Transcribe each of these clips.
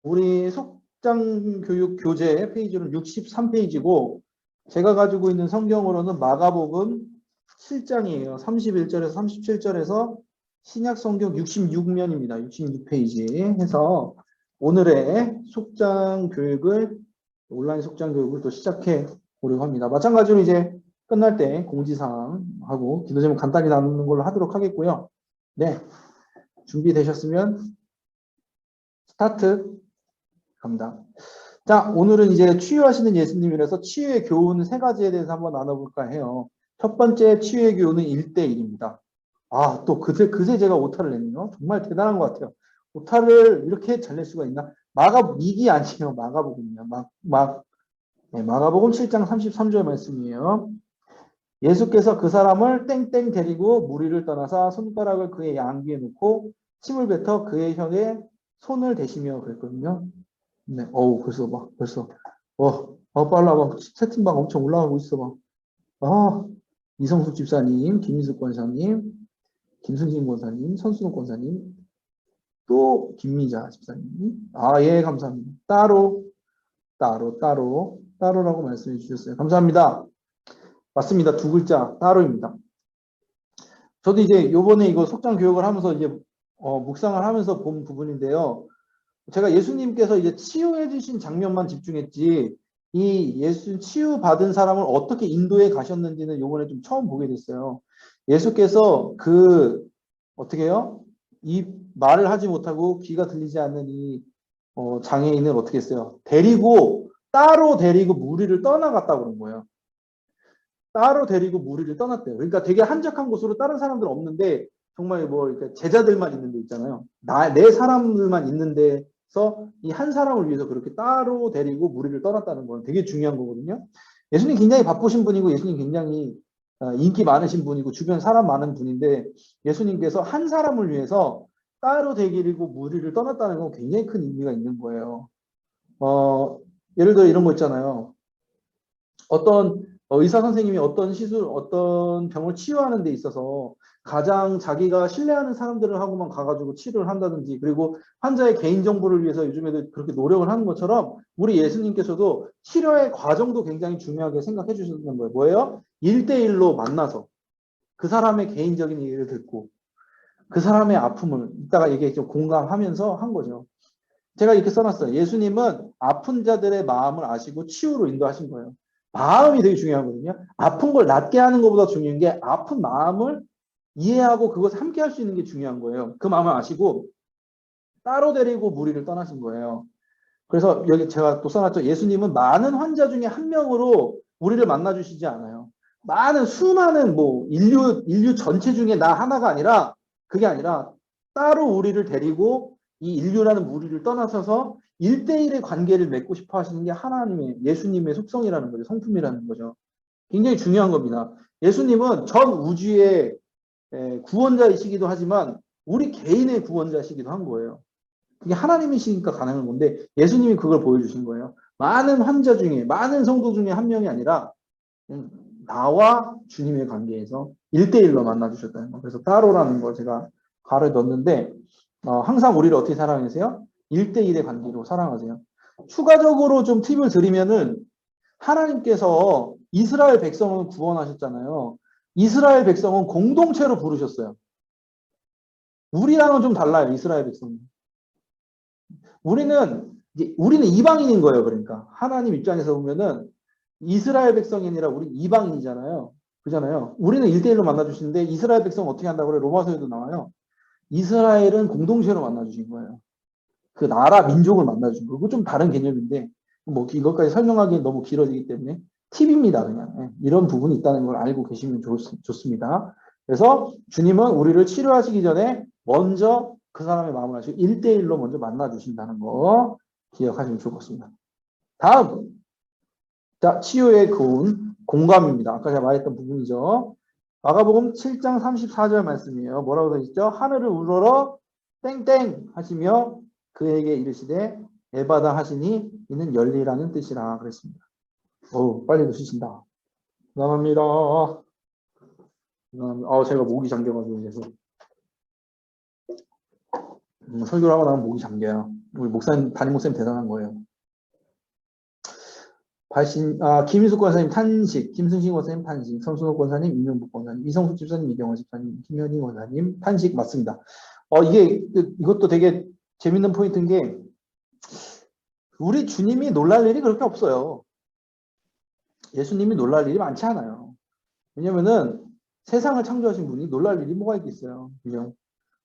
우리 속장 교육 교재 페이지는 63페이지고 제가 가지고 있는 성경으로는 마가복음 7장이에요. 31절에서 37절에서 신약 성경 66면입니다. 66페이지 해서 오늘의 속장 교육을 온라인 속장 교육을 또 시작해 보려고 합니다. 마찬가지로 이제 끝날 때 공지사항 하고 기도 제목 간단히 나누는 걸로 하도록 하겠고요. 네, 준비되셨으면 스타트 갑니다. 자, 오늘은 이제 치유하시는 예수님이라서 치유의 교훈 세 가지에 대해서 한번 나눠볼까 해요. 첫 번째 치유의 교훈은 1대1입니다. 아, 또 그새 제가 오타를 냈네요. 정말 대단한 것 같아요. 오타를 이렇게 잘 낼 수가 있나? 이기 아니에요. 마가복음이요. 네, 마가복음 7장 33절 말씀이에요. 예수께서 그 사람을 땡땡 데리고 무리를 떠나사 손가락을 그의 양귀에 놓고 침을 뱉어 그의 혀에 손을 대시며 그랬거든요. 네, 빨라, 채팅방 엄청 올라가고 있어, 이성숙 집사님, 김인숙 권사님, 김순진 권사님, 선순옥 권사님, 또 김미자 집사님. 예, 감사합니다. 따로라고 말씀해 주셨어요. 감사합니다. 맞습니다. 두 글자, 따로입니다. 저도 이제 요번에 이거 속장 교육을 하면서 이제, 묵상을 하면서 본 부분인데요. 제가 예수님께서 이제 치유해 주신 장면만 집중했지, 이 치유 받은 사람을 어떻게 인도해 가셨는지는 요번에 좀 처음 보게 됐어요. 예수께서 어떻게 해요? 이 말을 하지 못하고 귀가 들리지 않는 이 장애인을 어떻게 했어요? 따로 데리고 무리를 떠나갔다고 그런 거예요. 따로 데리고 무리를 떠났대요. 그러니까 되게 한적한 곳으로 다른 사람들 없는데 정말 이렇게 제자들만 있는 데 있잖아요. 내 사람들만 있는 데서 이 한 사람을 위해서 그렇게 따로 데리고 무리를 떠났다는 건 되게 중요한 거거든요. 예수님 굉장히 바쁘신 분이고 예수님 굉장히 인기 많으신 분이고 주변 사람 많은 분인데 예수님께서 한 사람을 위해서 따로 데리고 무리를 떠났다는 건 굉장히 큰 의미가 있는 거예요. 예를 들어 이런 거 있잖아요. 어떤 의사 선생님이 어떤 병을 치유하는 데 있어서 가장 자기가 신뢰하는 사람들을 하고만 가가지고 치료를 한다든지, 그리고 환자의 개인정보를 위해서 요즘에도 그렇게 노력을 하는 것처럼 우리 예수님께서도 치료의 과정도 굉장히 중요하게 생각해 주시는 거예요. 뭐예요? 1대1로 만나서 그 사람의 개인적인 얘기를 듣고 그 사람의 아픔을 이따가 이게 좀 공감하면서 한 거죠. 제가 이렇게 써놨어요. 예수님은 아픈 자들의 마음을 아시고 치유로 인도하신 거예요. 마음이 되게 중요하거든요. 아픈 걸 낫게 하는 것보다 중요한 게 아픈 마음을 이해하고 그것을 함께 할 수 있는 게 중요한 거예요. 그 마음을 아시고 따로 데리고 무리를 떠나신 거예요. 그래서 여기 제가 또 써놨죠. 예수님은 많은 환자 중에 한 명으로 우리를 만나주시지 않아요. 수많은 인류 전체 중에 나 하나가 아니라, 그게 아니라 따로 우리를 데리고 이 인류라는 무리를 떠나서서 1대1의 관계를 맺고 싶어 하시는 게 예수님의 속성이라는 거죠. 성품이라는 거죠. 굉장히 중요한 겁니다. 예수님은 전 우주의 구원자이시기도 하지만 우리 개인의 구원자이시기도 한 거예요. 그게 하나님이시니까 가능한 건데 예수님이 그걸 보여주신 거예요. 많은 환자 중에, 많은 성도 중에 한 명이 아니라 나와 주님의 관계에서 1대1로 만나주셨다는 거. 그래서 따로라는 걸 제가 가로에 넣었는데 항상 우리를 어떻게 사랑하세요? 1대1의 관계로 사랑하세요. 추가적으로 좀 팁을 드리면은 하나님께서 이스라엘 백성을 구원하셨잖아요. 이스라엘 백성은 공동체로 부르셨어요. 우리랑은 좀 달라요. 이스라엘 백성은. 우리는 이방인인 거예요. 그러니까 하나님 입장에서 보면은 이스라엘 백성이 아니라 우리 이방인이잖아요. 그잖아요. 우리는 1대1로 만나주시는데 이스라엘 백성은 어떻게 한다고 그래요? 로마서에도 나와요. 이스라엘은 공동체로 만나주신 거예요. 그 나라 민족을 만나주신 거예요. 그거 좀 다른 개념인데 이것까지 설명하기엔 너무 길어지기 때문에 팁입니다. 그냥 이런 부분이 있다는 걸 알고 계시면 좋습니다. 그래서 주님은 우리를 치료하시기 전에 먼저 그 사람의 마음을 아시고 1대1로 먼저 만나주신다는 거 기억하시면 좋을 것 같습니다. 다음, 자, 치유의 교훈, 공감입니다. 아까 제가 말했던 부분이죠. 마가복음 7장 34절 말씀이에요. 뭐라고 되어 있죠? 하늘을 우러러 땡땡 하시며 그에게 이르시되 에바다 하시니 이는 열리라는 뜻이라 그랬습니다. 빨리 드시신다. 감사합니다. 제가 목이 잠겨가지고 계속 설교를 하고 나면 목이 잠겨요. 우리 목사님, 담임 목사님 대단한 거예요. 김희숙 권사님 탄식, 김승신 권사님 탄식, 성순옥 권사님, 임명복 권사님, 이성숙 집사님, 이경원 집사님, 김현희 권사님 탄식 맞습니다. 이것도 되게 재밌는 포인트인 게 우리 주님이 놀랄 일이 그렇게 없어요. 예수님이 놀랄 일이 많지 않아요. 왜냐면은 세상을 창조하신 분이 놀랄 일이 뭐가 있겠어요. 그죠?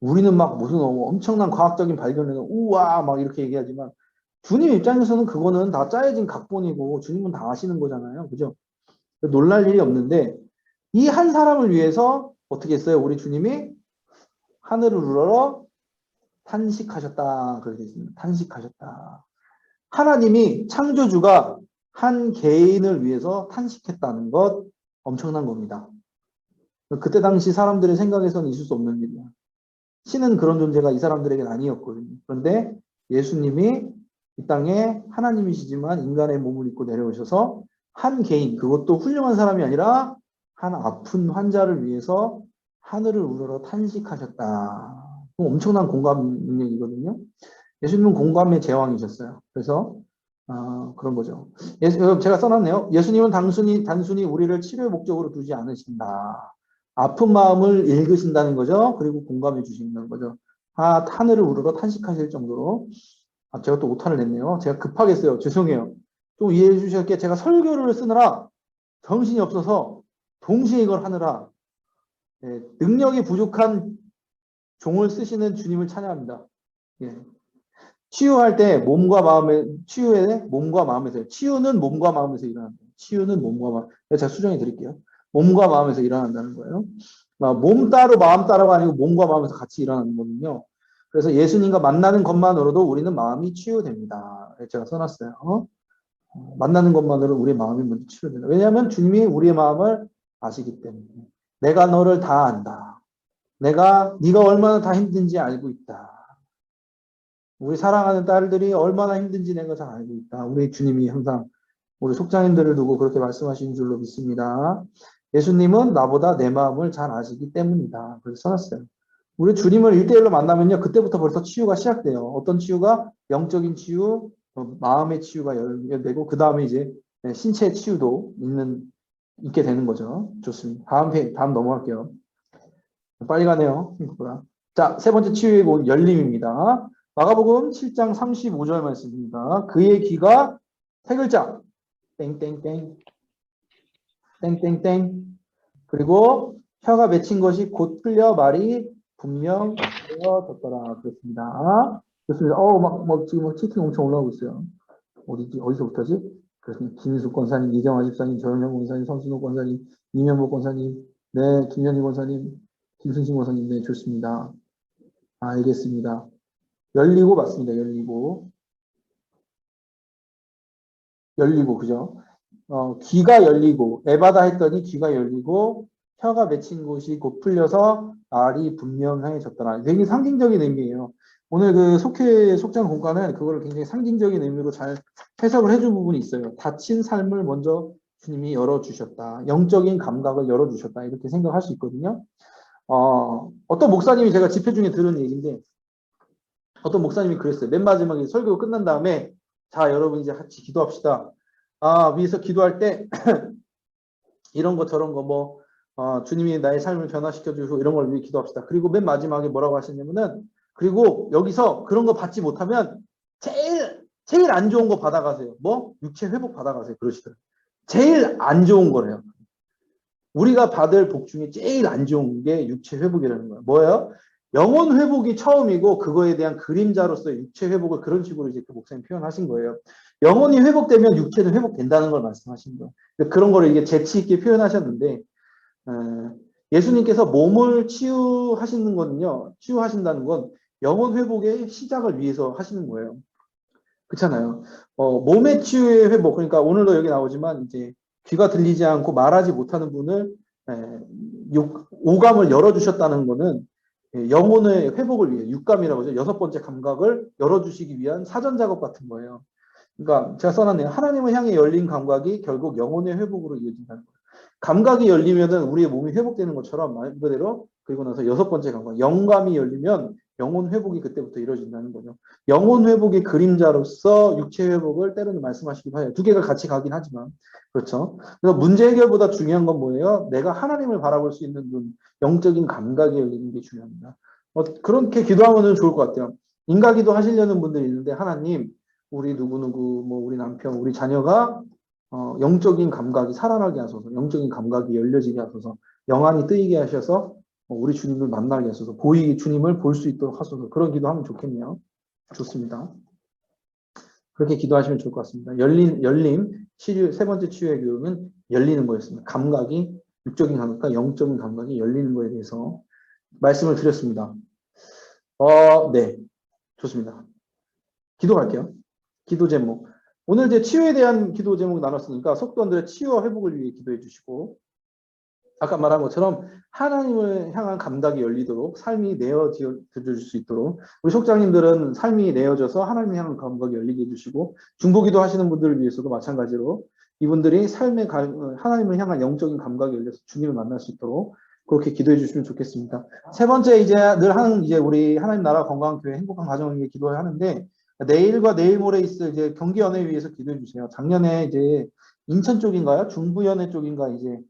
우리는 막 무슨 엄청난 과학적인 발견을 우와 막 이렇게 얘기하지만 주님 입장에서는 그거는 다 짜여진 각본이고 주님은 다 아시는 거잖아요. 그죠? 놀랄 일이 없는데 이 한 사람을 위해서 어떻게 했어요? 우리 주님이 하늘을 우러러 탄식하셨다. 그렇게 되어 있습니다. 탄식하셨다. 하나님이 창조주가 한 개인을 위해서 탄식했다는 것 엄청난 겁니다. 그때 당시 사람들의 생각에서는 있을 수 없는 일이야. 신은 그런 존재가 이 사람들에게는 아니었거든요. 그런데 예수님이 이 땅에 하나님이시지만 인간의 몸을 입고 내려오셔서 한 개인, 그것도 훌륭한 사람이 아니라 한 아픈 환자를 위해서 하늘을 우러러 탄식하셨다. 엄청난 공감 능력이거든요. 예수님은 공감의 제왕이셨어요. 그래서 그런 거죠. 제가 써놨네요. 예수님은 단순히 우리를 치료의 목적으로 두지 않으신다. 아픈 마음을 읽으신다는 거죠. 그리고 공감해 주신다는 거죠. 하늘을 우러러 탄식하실 정도로. 제가 또 오타를 냈네요. 제가 급하게 했어요. 죄송해요. 좀 이해해 주실게. 제가 설교를 쓰느라 정신이 없어서 동시에 이걸 하느라 능력이 부족한 종을 쓰시는 주님을 찬양합니다. 예. 치유할 때 몸과 마음에 치유에 몸과 마음에서 치유는 몸과 마음에서 일어난다. 치유는 몸과 마음. 제가 수정해 드릴게요. 몸과 마음에서 일어난다는 거예요. 몸 따로 마음 따로가 아니고 몸과 마음에서 같이 일어나는 거거든요. 그래서 예수님과 만나는 것만으로도 우리는 마음이 치유됩니다. 제가 써놨어요. 만나는 것만으로 우리의 마음이 먼저 치유된다. 왜냐하면 주님이 우리의 마음을 아시기 때문에. 내가 너를 다 안다. 네가 얼마나 다 힘든지 알고 있다. 우리 사랑하는 딸들이 얼마나 힘든지 내가 잘 알고 있다. 우리 주님이 항상 우리 속장님들을 두고 그렇게 말씀하시는 줄로 믿습니다. 예수님은 나보다 내 마음을 잘 아시기 때문이다. 그래서 써놨어요. 우리 주님을 1대1로 만나면요. 그때부터 벌써 치유가 시작돼요. 어떤 치유가? 영적인 치유, 마음의 치유가 열되고 그 다음에 이제 신체 치유도 있게 되는 거죠. 좋습니다. 다음 넘어갈게요. 빨리 가네요. 자, 세 번째 치유의 곧 열림입니다. 마가복음 7장 35절 말씀입니다. 그의 귀가 세 글자 땡땡땡 땡땡땡 그리고 혀가 맺힌 것이 곧 풀려 말이 분명되어졌더라. 그렇습니다. 좋습니다. 지금 채팅 엄청 올라오고 있어요. 어디서부터지? 그렇습니다. 김인숙 권사님, 이경화 집사님, 조영영 권사님, 성순옥 권사님, 이명복 권사님, 네, 김현희 권사님, 김승신 권사님, 네, 좋습니다. 알겠습니다. 열리고 맞습니다. 열리고 그죠? 귀가 열리고 에바다 했더니 귀가 열리고 혀가 맺힌 곳이 곧 풀려서 말이 분명해졌더라. 되게 상징적인 의미예요. 오늘 그 속장 공과는 그거를 굉장히 상징적인 의미로 잘 해석을 해준 부분이 있어요. 닫힌 삶을 먼저 주님이 열어주셨다. 영적인 감각을 열어주셨다. 이렇게 생각할 수 있거든요. 어떤 목사님이 제가 집회 중에 들은 얘기인데 어떤 목사님이 그랬어요. 맨 마지막에 설교 끝난 다음에 자 여러분 이제 같이 기도합시다. 위에서 기도할 때 이런 거 저런 거 주님이 나의 삶을 변화시켜 주시고 이런 걸 위해 기도합시다. 그리고 맨 마지막에 뭐라고 하시냐면은 그리고 여기서 그런 거 받지 못하면 제일 안 좋은 거 받아가세요. 육체 회복 받아가세요. 그러시더라고요. 제일 안 좋은 거래요. 우리가 받을 복 중에 제일 안 좋은 게 육체 회복이라는 거예요. 뭐예요? 영혼 회복이 처음이고 그거에 대한 그림자로서 육체 회복을 그런 식으로 이제 그 목사님 표현하신 거예요. 영혼이 회복되면 육체도 회복된다는 걸 말씀하신 거예요. 그런 거를 이게 재치 있게 표현하셨는데 예수님께서 몸을 치유하신다는 건 영혼 회복의 시작을 위해서 하시는 거예요. 그렇잖아요. 몸의 치유의 회복, 그러니까 오늘도 여기 나오지만 이제 귀가 들리지 않고 말하지 못하는 분을 오감을 열어주셨다는 거는 영혼의 회복을 위해 육감이라고 하죠. 6번째 감각을 열어주시기 위한 사전 작업 같은 거예요. 그러니까 제가 써놨네요. 하나님을 향해 열린 감각이 결국 영혼의 회복으로 이어진다는 거예요. 감각이 열리면은 우리의 몸이 회복되는 것처럼 말 그대로 그리고 나서 6번째 감각, 영감이 열리면 영혼 회복이 그때부터 이루어진다는 거죠. 영혼 회복의 그림자로서 육체 회복을 때로는 말씀하시기도 해요. 두 개가 같이 가긴 하지만. 그렇죠. 그래서 문제 해결보다 중요한 건 뭐예요? 내가 하나님을 바라볼 수 있는 눈, 영적인 감각이 열리는 게 중요합니다. 그렇게 기도하면 좋을 것 같아요. 인가기도 하시려는 분들이 있는데 하나님, 우리 누구누구, 뭐 우리 남편, 우리 자녀가 영적인 감각이 살아나게 하소서, 영적인 감각이 열려지게 하소서, 영안이 뜨이게 하셔서 우리 주님을 만나게 하소서, 주님을 볼 수 있도록 하소서. 그런 기도하면 좋겠네요. 좋습니다. 그렇게 기도하시면 좋을 것 같습니다. 치유, 세 번째 치유의 교육은 열리는 거였습니다. 감각이, 육적인 감각과 영적인 감각이 열리는 거에 대해서 말씀을 드렸습니다. 네. 좋습니다. 기도 갈게요. 기도 제목. 오늘 이제 치유에 대한 기도 제목 나눴으니까 속도원들의 치유와 회복을 위해 기도해 주시고, 아까 말한 것처럼 하나님을 향한 감각이 열리도록 삶이 내어질 수 있도록 우리 속장님들은 삶이 내어져서 하나님을 향한 감각이 열리게 해주시고, 중보기도 하시는 분들을 위해서도 마찬가지로 이분들이 하나님을 향한 영적인 감각이 열려서 주님을 만날 수 있도록 그렇게 기도해 주시면 좋겠습니다. 세 번째, 이제 늘 하는 우리 하나님 나라 건강한 교회 행복한 가정을 위해 기도를 하는데, 내일과 내일 모레 있을 이제 경기연회위에서 기도해 주세요. 작년에 이제 인천 쪽인가요? 중부연회 쪽인가 이제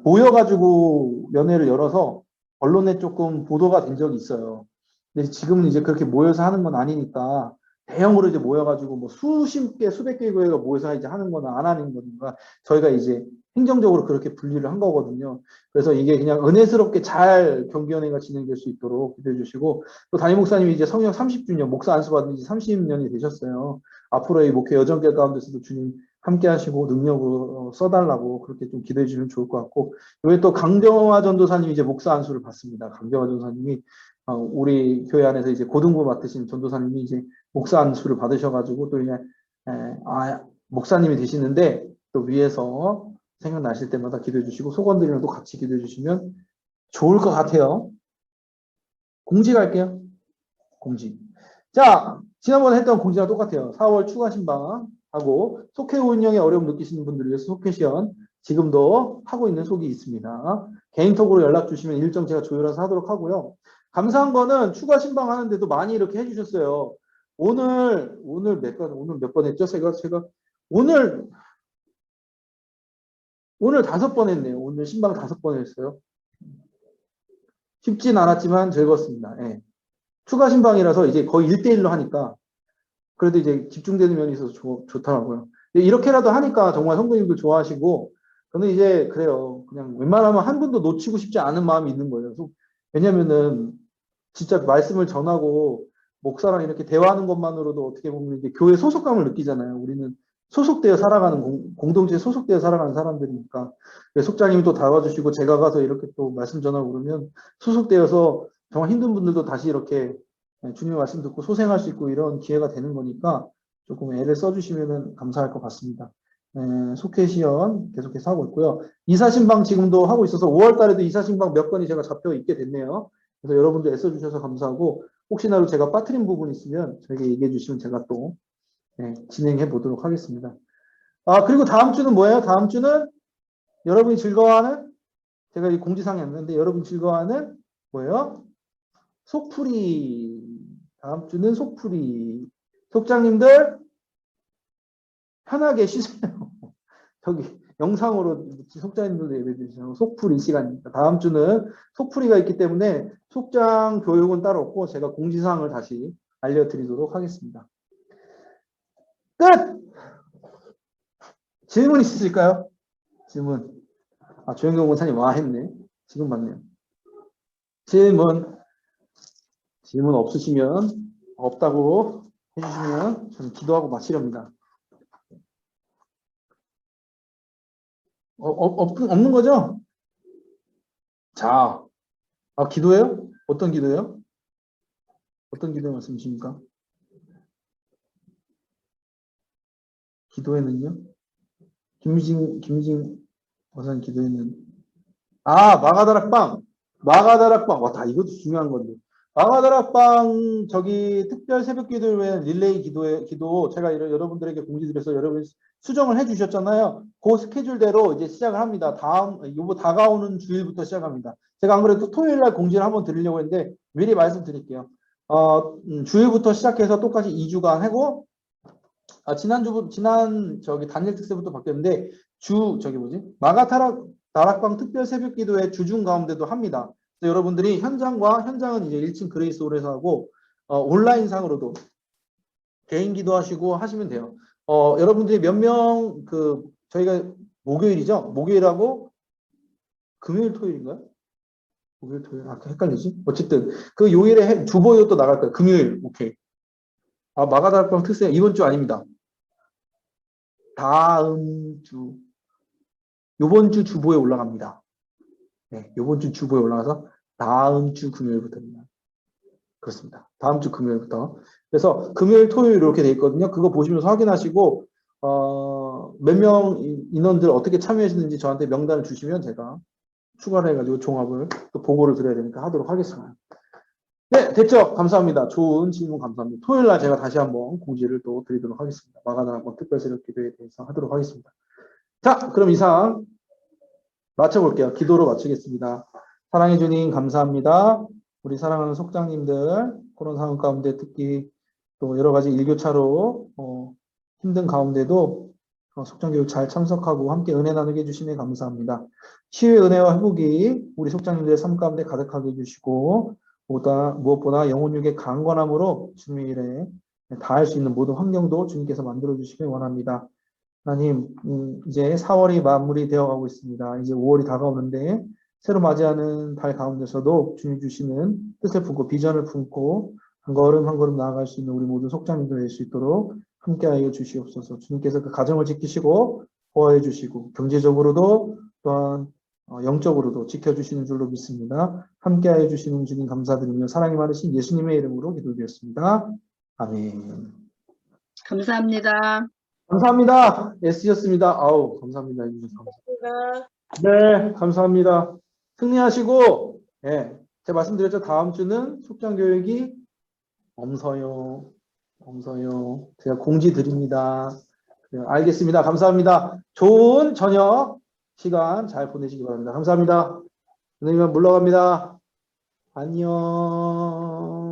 모여가지고 연회를 열어서 언론에 조금 보도가 된 적이 있어요. 근데 지금은 이제 그렇게 모여서 하는 건 아니니까 대형으로 이제 모여가지고 뭐 수십 개, 수백 개의 교회가 모여서 이제 하는 거나 안 하는 거든가 저희가 이제 행정적으로 그렇게 분리를 한 거거든요. 그래서 이게 그냥 은혜스럽게 잘 경기연회가 진행될 수 있도록 기도해 주시고, 또 담임 목사님이 이제 성령 30주년, 목사 안수 받은 지 30년이 되셨어요. 앞으로의 목회 여정길 가운데서도 주님 함께 하시고 능력으로 써달라고 그렇게 좀 기도해 주시면 좋을 것 같고, 여기 또 강정화 전도사님이 이제 목사 안수를 받습니다. 강정화 전도사님이 우리 교회 안에서 이제 고등부 맡으신 전도사님이 이제 목사 안수를 받으셔가지고 또 이제 목사님이 되시는데 또 위에서 생각나실 때마다 기도해 주시고 소건들이랑 또 같이 기도해 주시면 좋을 것 같아요. 공지 갈게요. 공지. 자, 지난번에 했던 공지랑 똑같아요. 4월 추가 신방하고 속회 운영에 어려움 느끼시는 분들을 위해서 속회 시연 지금도 하고 있는 속이 있습니다. 개인톡으로 연락 주시면 일정 제가 조율해서 하도록 하고요. 감사한 거는 추가 신방 하는데도 많이 이렇게 해주셨어요. 오늘 몇 번 했죠? 제가 오늘 5번 했네요. 오늘 신방 5번 했어요. 쉽진 않았지만 즐거웠습니다. 예. 추가 신방이라서 이제 거의 1대1로 하니까 그래도 이제 집중되는 면이 있어서 좋더라고요. 이렇게라도 하니까 정말 성도님들 좋아하시고, 저는 이제 그래요. 그냥 웬만하면 한 분도 놓치고 싶지 않은 마음이 있는 거예요. 왜냐면은 진짜 말씀을 전하고 목사랑 이렇게 대화하는 것만으로도 어떻게 보면 이제 교회 소속감을 느끼잖아요. 우리는 소속되어 살아가는 공동체에 소속되어 살아가는 사람들이니까. 속장님이 또 다와주시고 제가 가서 이렇게 또 말씀 전하고 그러면 소속되어서 정말 힘든 분들도 다시 이렇게 주님 말씀 듣고 소생할 수 있고 이런 기회가 되는 거니까 조금 애를 써주시면 감사할 것 같습니다. 속회 시연 계속해서 하고 있고요. 이사신방 지금도 하고 있어서 5월 달에도 이사신방 몇 건이 제가 잡혀 있게 됐네요. 그래서 여러분들 애써주셔서 감사하고, 혹시나도 제가 빠뜨린 부분 있으면 저에게 얘기해 주시면 제가 또 진행해 보도록 하겠습니다. 그리고 다음 주는 뭐예요? 다음 주는 여러분이 즐거워하는, 제가 이 공지사항이 안 나는데 여러분이 즐거워하는 뭐예요? 속풀이. 다음 주는 속풀이. 속장님들 편하게 쉬세요. 저기 영상으로 속장님들도 예배 드리시는 속풀이 시간입니다. 다음 주는 속풀이가 있기 때문에 속장 교육은 따로 없고 제가 공지사항을 다시 알려드리도록 하겠습니다. 끝! 질문 있으실까요? 질문. 조영경 원사님 와 했네. 지금 봤네요. 질문 없으시면, 없다고 해주시면 저는 기도하고 마치렵니다. 없는 거죠? 자, 기도해요? 어떤 기도예요? 어떤 기도 말씀이십니까? 기도에는요? 김미진 원사님 기도에는 마가다락방. 와, 다 이것도 중요한 건데. 마가다락방 저기 특별 새벽 기도를 위한 릴레이 기도 제가 여러분들에게 공지드려서 여러분이 수정을 해 주셨잖아요. 그 스케줄대로 이제 시작을 합니다. 다가오는 주일부터 시작합니다. 제가 안 그래도 토요일 날 공지를 한번 드리려고 했는데 미리 말씀드릴게요. 주일부터 시작해서 똑같이 2주간 하고 지난 저기 단일 특세부터 바뀌었는데 다락방 특별 새벽 기도회 주중 가운데도 합니다. 그래서 여러분들이 현장은 이제 1층 그레이스홀에서 하고 온라인상으로도 개인 기도하시고 하시면 돼요. 여러분들이 몇 명 저희가 목요일이죠? 목요일하고 금요일 토요일인가요? 목요일 토요일 헷갈리지? 어쨌든 그 요일에 주보에 또 나갈 거예요. 금요일 오케이. 마가다락방 특세 이번 주 아닙니다. 다음 주 요번 주 주보에 올라갑니다. 네, 요번 주 주보에 올라가서 다음 주 금요일부터입니다. 그렇습니다. 다음 주 금요일부터. 그래서 금요일, 토요일 이렇게 돼 있거든요. 그거 보시면서 확인하시고 몇 명 인원들 어떻게 참여하시는지 저한테 명단을 주시면 제가 추가를 해가지고 종합을 또 보고를 드려야 되니까 하도록 하겠습니다. 네, 됐죠? 감사합니다. 좋은 질문 감사합니다. 토요일 날 제가 다시 한번 공지를 또 드리도록 하겠습니다. 마가다락방 특별 새벽 기도에 대해서 하도록 하겠습니다. 자, 그럼 이상 마쳐볼게요. 기도로 마치겠습니다. 사랑해 주님 감사합니다. 우리 사랑하는 속장님들 코로나 상황 가운데 특히 또 여러 가지 일교차로 힘든 가운데도 속장교육 잘 참석하고 함께 은혜 나누게 해주시면 감사합니다. 치유의 은혜와 회복이 우리 속장님들의 삶 가운데 가득하게 해주시고 무엇보다 영혼육의 강건함으로 주님의 일에 다할 수 있는 모든 환경도 주님께서 만들어 주시길 원합니다. 하나님, 이제 4월이 마무리되어 가고 있습니다. 이제 5월이 다가오는데 새로 맞이하는 달 가운데서도 주님 주시는 뜻을 품고 비전을 품고 한 걸음 한 걸음 나아갈 수 있는 우리 모든 속장님들 될 수 있도록 함께하여 주시옵소서. 주님께서 그 가정을 지키시고 보호해 주시고 경제적으로도 또한 영적으로도 지켜주시는 줄로 믿습니다. 함께하여 주시는 주님 감사드리며 사랑이 많으신 예수님의 이름으로 기도드렸습니다. 아멘. 감사합니다. 감사합니다. 애쓰셨습니다. 아우, 감사합니다. 감사합니다. 네, 감사합니다. 승리하시고, 예, 제가 말씀드렸죠. 다음 주는 속장교육이 엄서요. 제가 공지 드립니다. 네, 알겠습니다. 감사합니다. 좋은 저녁 시간 잘 보내시기 바랍니다. 감사합니다. 선생님 물러갑니다. 안녕.